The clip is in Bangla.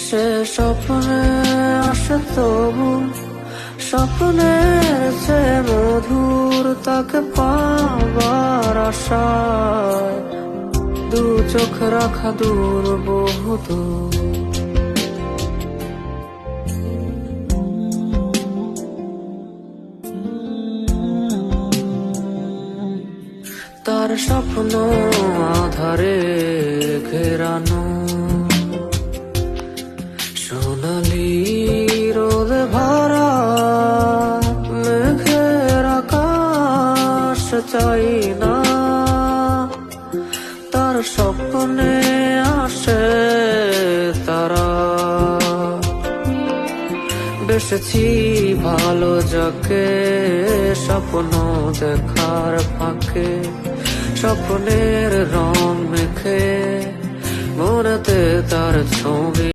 সে স্বপ্নে আসে তবু স্বপ্নের যে মধুর, তাকে পাবার আশায় দু চোখ রাখা দূর বহু দূর। তার স্বপ্ন আধারে ঘেরানো, সোনালি রোদ ভরা মেঘের আকাশ চাই না। তার স্বপ্নে আসে তারা, বেসেছি ভালো যাকে স্বপ্ন দেখার ফাঁকে, স্বপ্নের রং মেখে মনেতে তার ছবি।